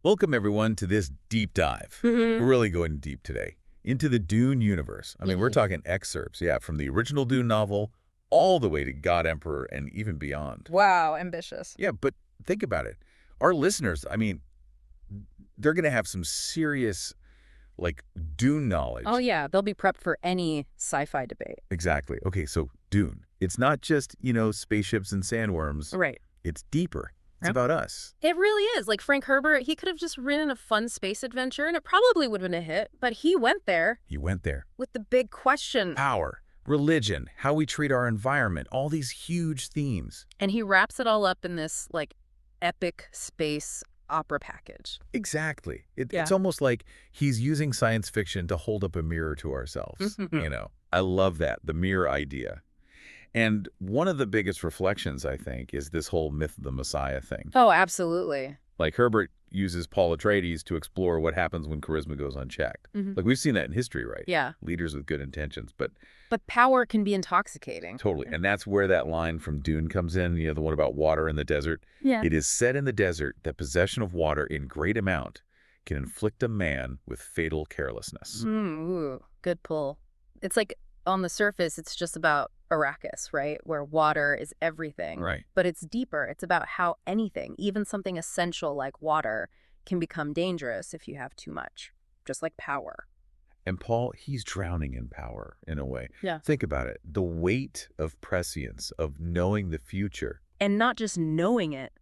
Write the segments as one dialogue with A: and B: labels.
A: Welcome, everyone, to this deep dive. We're really going deep today into the Dune universe. I mean, we're talking excerpts, yeah, from the original Dune novel all the way to God Emperor and even beyond.
B: Wow, ambitious.
A: Yeah, but think about it. Our listeners, I mean, they're going to have some serious, like, Dune knowledge.
B: Oh yeah, they'll be prepped for any sci-fi debate.
A: Exactly. Okay, so Dune. It's not just, spaceships and sandworms.
B: Right.
A: It's deeper. It's
B: Yep.
A: about us.
B: It really is. Like Frank Herbert, he could have just written a fun space adventure and it probably would have been a hit, but he went there
A: You went there.
B: with the big question.
A: Power, religion, how we treat our environment, all these huge themes.
B: And he wraps it all up in this like epic space opera package.
A: Exactly.
B: Yeah.
A: It's almost like he's using science fiction to hold up a mirror to ourselves. I love that, the mirror idea. And one of the biggest reflections, I think, is this whole myth of the Messiah thing.
B: Oh, absolutely.
A: Like Herbert uses Paul Atreides to explore what happens when charisma goes unchecked. Like we've seen that in history, right?
B: Yeah.
A: Leaders with good intentions, but
B: But power can be intoxicating.
A: totally. And that's where that line from Dune comes in, the one about water in the desert.
B: Yeah.
A: It is said in the desert that possession of water in great amount can inflict a man with fatal carelessness.
B: Ooh, good pull. It's like on the surface, it's just about Arrakis, right? Where water is everything.
A: Right.
B: But it's deeper. It's about how anything, even something essential like water, can become dangerous if you have too much, just like power.
A: And Paul, he's drowning in power in a way.
B: Yeah.
A: Think about it. The weight of prescience, of knowing the future.
B: And not just knowing it,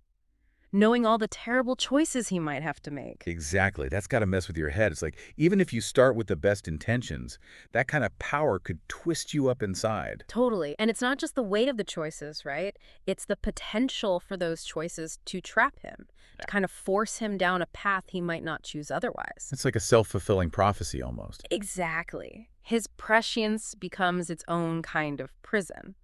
B: knowing all the terrible choices he might have to make.
A: Exactly. That's got to mess with your head. It's like, even if you start with the best intentions, that kind of power could twist you up inside.
B: Totally. And it's not just the weight of the choices, right? It's the potential for those choices to trap him, to kind of force him down a path he might not choose otherwise.
A: It's like a self-fulfilling prophecy almost.
B: Exactly. His prescience becomes its own kind of prison.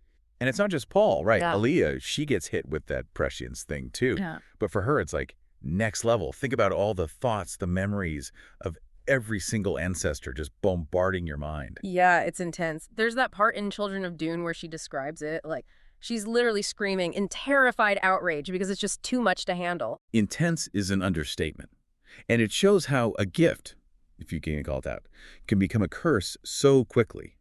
A: And it's not just Paul, right?
B: Yeah.
A: Aaliyah, she gets hit with that prescience thing too.
B: Yeah.
A: But for her, it's like next level. Think about all the thoughts, the memories of every single ancestor just bombarding your mind.
B: Yeah, it's intense. There's that part in Children of Dune where she describes it like she's literally screaming in terrified outrage because it's just too much to handle.
A: Intense is an understatement. And it shows how a gift, if you can call it that, can become a curse so quickly.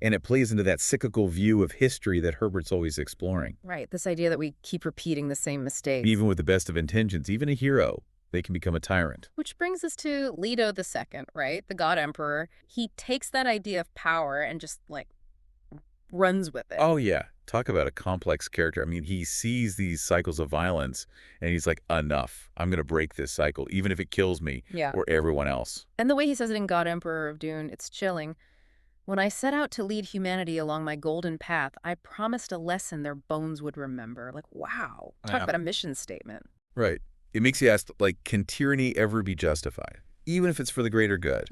A: And it plays into that cyclical view of history that Herbert's always exploring.
B: Right, this idea that we keep repeating the same mistakes.
A: Even with the best of intentions, even a hero, they can become a tyrant.
B: Which brings us to Leto II, right? The God Emperor. He takes that idea of power and just, like, runs with it.
A: Oh, yeah. Talk about a complex character. I mean, he sees these cycles of violence, and he's like, enough. I'm going to break this cycle, even if it kills me
B: Yeah.
A: or everyone else.
B: And the way he says it in God Emperor of Dune, it's chilling. When I set out to lead humanity along my golden path, I promised a lesson their bones would remember. Like, wow. Talk
A: Yeah.
B: about a mission statement.
A: Right. It makes you ask, like, can tyranny ever be justified, even if it's for the greater good?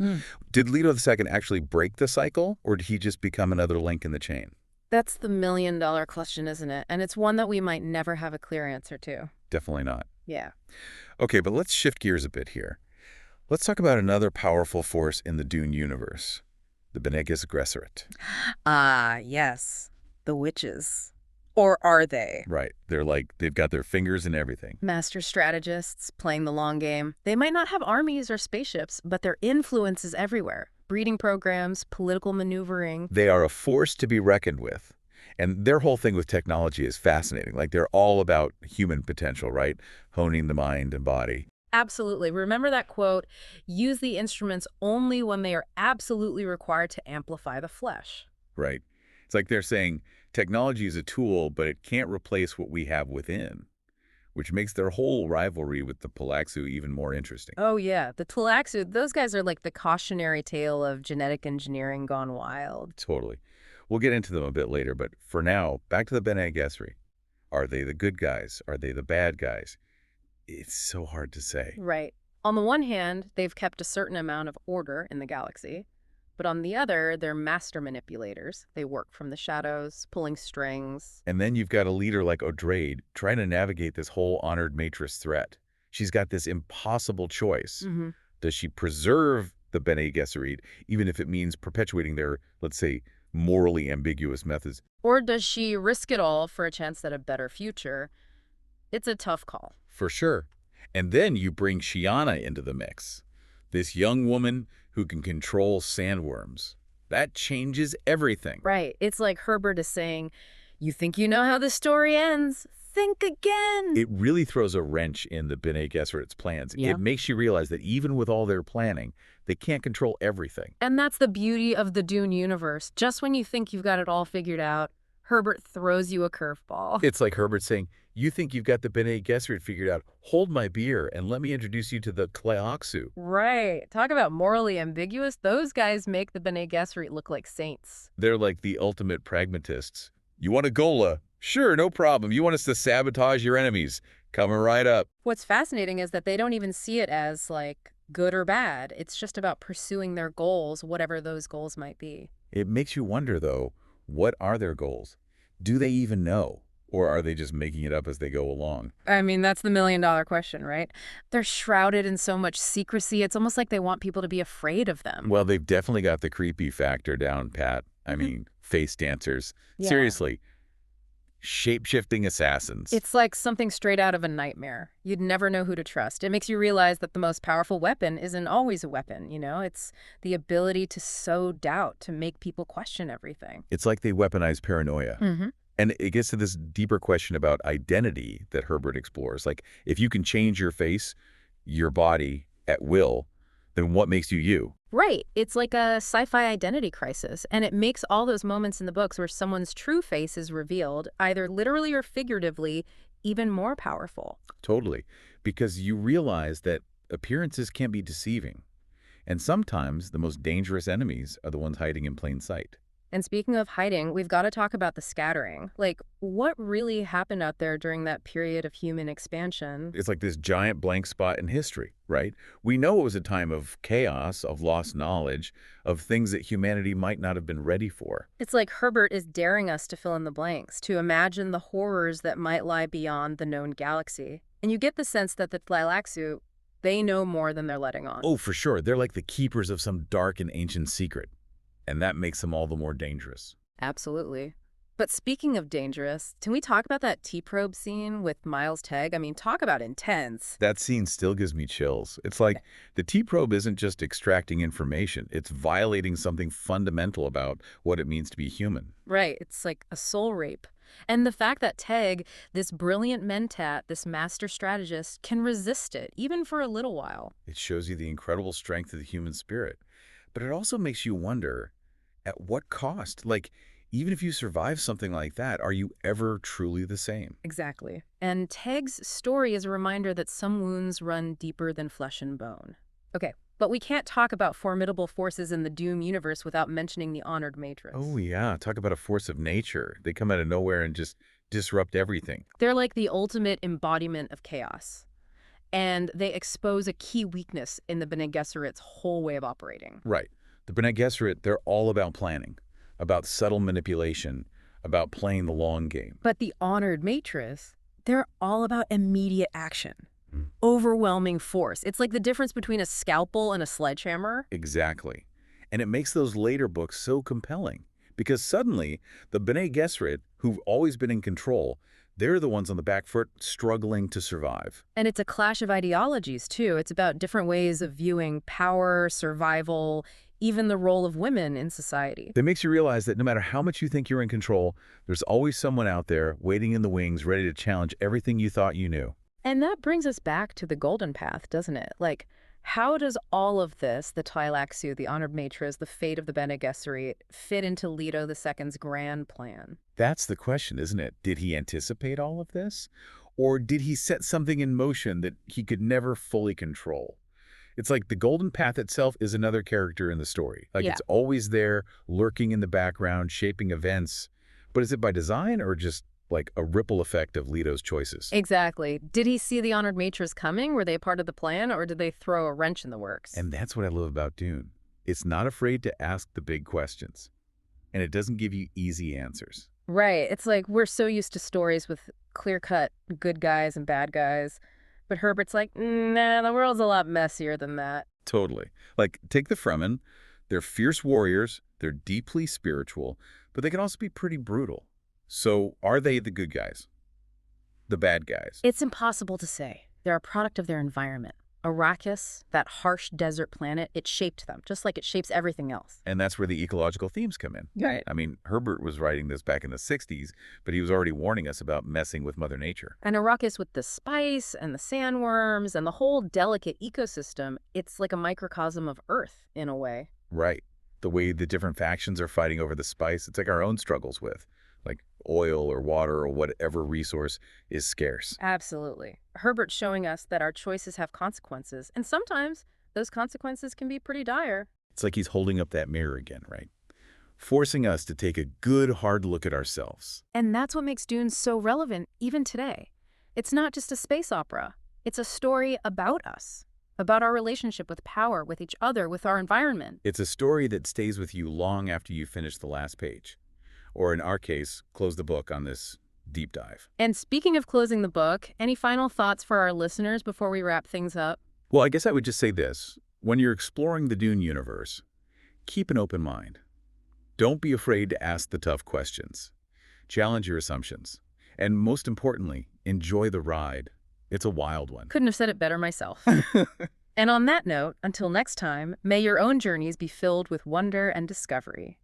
A: Did Leto II actually break the cycle, or did he just become another link in the chain?
B: That's the million-dollar question, isn't it? And it's one that we might never have a clear answer to.
A: Definitely not.
B: Yeah.
A: Okay, but let's shift gears a bit here. Let's talk about another powerful force in the Dune universe, the Bene Gesserit.
B: Ah, yes. The witches. Or are they?
A: Right. They've got their fingers in everything.
B: Master strategists playing the long game. They might not have armies or spaceships, but their influence is everywhere. Breeding programs, political maneuvering.
A: They are a force to be reckoned with. And their whole thing with technology is fascinating. Like, they're all about human potential, right? Honing the mind and body.
B: Absolutely. Remember that quote, use the instruments only when they are absolutely required to amplify the flesh.
A: Right. It's like they're saying technology is a tool, but it can't replace what we have within, which makes their whole rivalry with the Palaxu even more interesting.
B: Oh, yeah. The Tlaxu, those guys are like the cautionary tale of genetic engineering gone wild.
A: Totally. We'll get into them a bit later, but for now, back to the Bene Gesserit. Are they the good guys? Are they the bad guys? It's so hard to say.
B: Right. On the one hand, they've kept a certain amount of order in the galaxy. But on the other, they're master manipulators. They work from the shadows, pulling strings.
A: And then you've got a leader like Odrade trying to navigate this whole Honored Matres threat. She's got this impossible choice. Does she preserve the Bene Gesserit, even if it means perpetuating their, let's say, morally ambiguous methods?
B: Or does she risk it all for a chance at a better future? It's a tough call.
A: For sure. And then you bring Sheeana into the mix, this young woman who can control sandworms. That changes everything.
B: Right. It's like Herbert is saying, you think you know how the story ends? Think again.
A: It really throws a wrench in the Bene Gesserit's plans.
B: Yeah.
A: It makes you realize that even with all their planning, they can't control everything.
B: And that's the beauty of the Dune universe. Just when you think you've got it all figured out, Herbert throws you a curveball.
A: It's like Herbert saying, you think you've got the Bene Gesserit figured out. Hold my beer and let me introduce you to the Kleoxu.
B: Right. Talk about morally ambiguous. Those guys make the Bene Gesserit look like saints.
A: They're like the ultimate pragmatists. You want a ghola? Sure, no problem. You want us to sabotage your enemies? Coming right up.
B: What's fascinating is that they don't even see it as, like, good or bad. It's just about pursuing their goals, whatever those goals might be.
A: It makes you wonder, though, what are their goals? Do they even know? Or are they just making it up as they go along?
B: I mean, that's the million-dollar question, right? They're shrouded in so much secrecy. It's almost like they want people to be afraid of them.
A: Well, they've definitely got the creepy factor down, Pat. I mean, face dancers.
B: Yeah.
A: Seriously, shape-shifting assassins.
B: It's like something straight out of a nightmare. You'd never know who to trust. It makes you realize that the most powerful weapon isn't always a weapon, you know? It's the ability to sow doubt, to make people question everything.
A: It's like they weaponize paranoia.
B: Mm-hmm.
A: And it gets to this deeper question about identity that Herbert explores. Like, if you can change your face, your body, at will, then what makes you you?
B: Right. It's like a sci-fi identity crisis, and it makes all those moments in the books where someone's true face is revealed, either literally or figuratively, even more powerful.
A: Totally. Because you realize that appearances can be deceiving. And sometimes the most dangerous enemies are the ones hiding in plain sight.
B: And speaking of hiding, we've got to talk about the scattering. Like, what really happened out there during that period of human expansion?
A: It's like this giant blank spot in history, right? We know it was a time of chaos, of lost knowledge, of things that humanity might not have been ready for.
B: It's like Herbert is daring us to fill in the blanks, to imagine the horrors that might lie beyond the known galaxy. And you get the sense that the Tleilaxu, they know more than they're letting on.
A: Oh, for sure. They're like the keepers of some dark and ancient secret. And that makes them all the more dangerous.
B: Absolutely. But speaking of dangerous, can we talk about that T-probe scene with Miles Tegg? I mean, talk about intense.
A: That scene still gives me chills. It's like the T-probe isn't just extracting information. It's violating something fundamental about what it means to be human.
B: Right. It's like a soul rape. And the fact that Tegg, this brilliant mentat, this master strategist, can resist it, even for a little while.
A: It shows you the incredible strength of the human spirit. But it also makes you wonder, at what cost? Like, even if you survive something like that, are you ever truly the same?
B: Exactly. And Tegg's story is a reminder that some wounds run deeper than flesh and bone. Okay, but we can't talk about formidable forces in the Doom universe without mentioning the Honored Matres.
A: Oh yeah, talk about a force of nature. They come out of nowhere and just disrupt everything.
B: They're like the ultimate embodiment of chaos. And they expose a key weakness in the Bene Gesserit's whole way of operating.
A: Right. The Bene Gesserit, they're all about planning, about subtle manipulation, about playing the long game.
B: But the Honored Matres, they're all about immediate action. Overwhelming force. It's like the difference between a scalpel and a sledgehammer.
A: Exactly. And it makes those later books so compelling, because suddenly the Bene Gesserit, who've always been in control, they're the ones on the back foot struggling to survive.
B: And it's a clash of ideologies, too. It's about different ways of viewing power, survival, even the role of women in society.
A: That makes you realize that no matter how much you think you're in control, there's always someone out there waiting in the wings, ready to challenge everything you thought you knew.
B: And that brings us back to the Golden Path, doesn't it? Like, how does all of this, the Tleilaxu, the Honored Matres, the fate of the Bene Gesserit, fit into Leto II's grand plan?
A: That's the question, isn't it? Did he anticipate all of this? Or did he set something in motion that he could never fully control? It's like the Golden Path itself is another character in the story. Like, it's always there, lurking in the background, shaping events. But is it by design or just like a ripple effect of Leto's choices?
B: Exactly. Did he see the Honored Matres coming? Were they part of the plan, or did they throw a wrench in the works?
A: And that's what I love about Dune. It's not afraid to ask the big questions. And it doesn't give you easy answers.
B: Right. It's like we're so used to stories with clear-cut good guys and bad guys. But Herbert's like, nah, the world's a lot messier than that.
A: Totally. Like, take the Fremen. They're fierce warriors. They're deeply spiritual. But they can also be pretty brutal. So are they the good guys? The bad guys?
B: It's impossible to say. They're a product of their environment. Arrakis, that harsh desert planet, it shaped them, just like it shapes everything else.
A: And that's where the ecological themes come in.
B: Right.
A: I mean, Herbert was writing this back in the 60s, but he was already warning us about messing with Mother Nature.
B: And Arrakis with the spice and the sandworms and the whole delicate ecosystem, it's like a microcosm of Earth, in a way.
A: Right. The way the different factions are fighting over the spice, it's like our own struggles with, like oil or water or whatever resource is scarce.
B: Absolutely. Herbert's showing us that our choices have consequences, and sometimes those consequences can be pretty dire.
A: It's like he's holding up that mirror again, right? Forcing us to take a good, hard look at ourselves.
B: And that's what makes Dune so relevant even today. It's not just a space opera. It's a story about us, about our relationship with power, with each other, with our environment.
A: It's a story that stays with you long after you finish the last page. Or in our case, close the book on this deep dive.
B: And speaking of closing the book, any final thoughts for our listeners before we wrap things up?
A: Well, I guess I would just say this. When you're exploring the Dune universe, keep an open mind. Don't be afraid to ask the tough questions. Challenge your assumptions. And most importantly, enjoy the ride. It's a wild one.
B: Couldn't have said it better myself. And on that note, until next time, may your own journeys be filled with wonder and discovery.